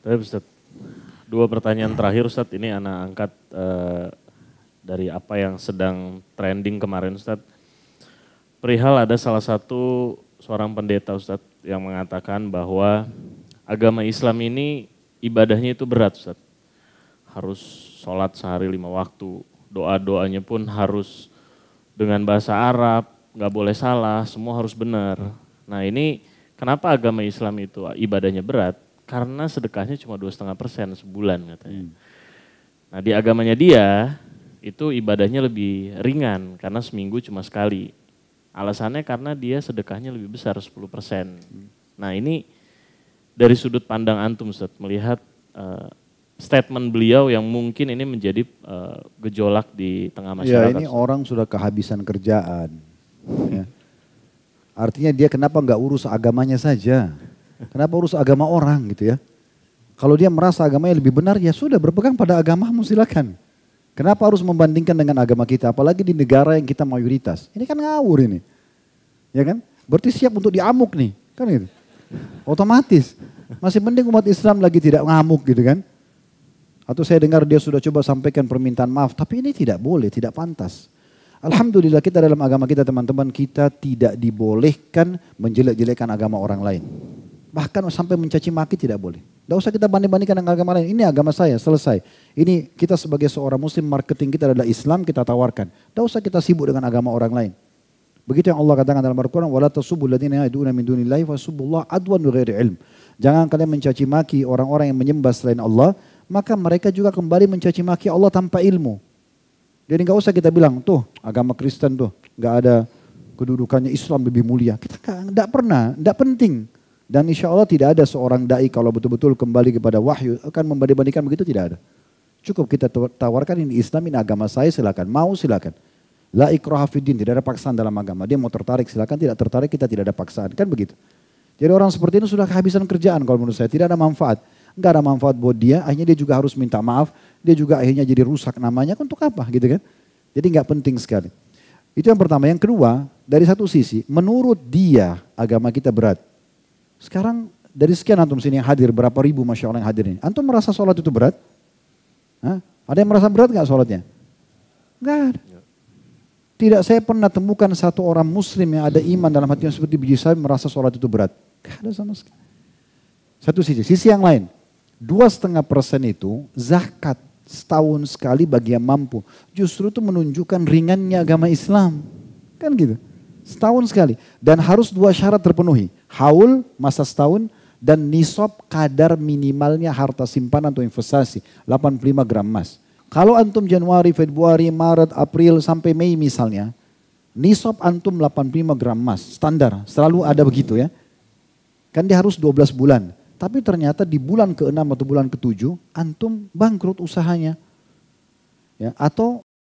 Baik Ustaz, dua pertanyaan terakhir Ustaz, ini anak angkat dari apa yang sedang trending kemarin Ustaz. Perihal ada salah satu seorang pendeta Ustaz yang mengatakan bahwa agama Islam ini ibadahnya itu berat Ustaz. Harus sholat sehari 5 waktu, doa-doanya pun harus dengan bahasa Arab, nggak boleh salah, semua harus benar. Nah ini kenapa agama Islam itu ibadahnya berat? Karena sedekahnya cuma 2,5% sebulan katanya. Nah di agamanya dia itu ibadahnya lebih ringan karena seminggu cuma sekali. Alasannya karena dia sedekahnya lebih besar 10%. Nah ini dari sudut pandang antum Ustaz, melihat statement beliau yang mungkin ini menjadi gejolak di tengah masyarakat. Ya ini orang sudah kehabisan kerjaan. Ya. Artinya dia kenapa nggak urus agamanya saja? Kenapa urus agama orang gitu ya? Kalau dia merasa agamanya lebih benar, ya sudah berpegang pada agamamu silakan. Kenapa harus membandingkan dengan agama kita? Apalagi di negara yang kita mayoritas. Ini kan ngawur ini. Ya kan? Berarti siap untuk diamuk nih. Kan gitu. Otomatis. Masih mending umat Islam lagi tidak ngamuk gitu kan. Atau saya dengar dia sudah coba sampaikan permintaan maaf. Tapi ini tidak boleh, tidak pantas. Alhamdulillah kita dalam agama kita teman-teman, kita tidak dibolehkan menjelek-jelekan agama orang lain. Bahkan sampai mencaci maki tidak boleh. Tidak usah kita banding-bandingkan dengan agama lain. Ini agama saya, selesai. Ini kita sebagai seorang muslim, marketing kita adalah Islam, kita tawarkan. Tidak usah kita sibuk dengan agama orang lain. Begitu yang Allah katakan dalam Al-Quran, وَلَا تَصُبُّ الَّذِينَ يَدْعُونَ مِن دُونِ اللَّهِ فَصُبُّ اللَّهَ عَدْوًا بِغَيْرِ عِلْمٍ. Jangan kalian mencaci maki orang-orang yang menyembah selain Allah, maka mereka juga kembali mencaci maki Allah tanpa ilmu. Jadi nggak usah kita bilang, tuh agama Kristen tuh, nggak ada kedudukannya Islam lebih mulia. Kita nggak pernah, nggak penting. Dan insya Allah tidak ada seorang da'i kalau betul-betul kembali kepada wahyu akan membanding-bandingkan begitu, tidak ada. Cukup kita tawarkan ini Islam, ini agama saya, silakan. Mau silakan. La ikraha fiddin, tidak ada paksaan dalam agama. Dia mau tertarik silakan, tidak tertarik kita tidak ada paksaan. Kan begitu. Jadi orang seperti ini sudah kehabisan kerjaan kalau menurut saya. Tidak ada manfaat. Enggak ada manfaat buat dia, akhirnya dia juga harus minta maaf. Dia juga akhirnya jadi rusak namanya, untuk apa gitu kan. Jadi nggak penting sekali. Itu yang pertama. Yang kedua, dari satu sisi, menurut dia agama kita berat. Sekarang dari sekian antum sini yang hadir, berapa ribu Masya Allah yang hadir ini. Antum merasa sholat itu berat? Hah? Ada yang merasa berat gak sholatnya? Enggak ada. Tidak, saya pernah temukan satu orang muslim yang ada iman dalam hatinya seperti biji sawi merasa sholat itu berat. Gak ada sama sekali. Satu sisi. Sisi yang lain, 2,5% itu zakat setahun sekali bagi yang mampu. Justru itu menunjukkan ringannya agama Islam. Kan gitu. Setahun sekali. Dan harus 2 syarat terpenuhi. Haul masa setahun dan nisab kadar minimalnya harta simpanan atau investasi. 85 gram emas. Kalau antum Januari, Februari, Maret, April sampai Mei misalnya. Nisab antum 85 gram emas. Standar. Selalu ada begitu ya. Kan dia harus 12 bulan. Tapi ternyata di bulan ke-6 atau bulan ke-7 antum bangkrut usahanya. Ya, atau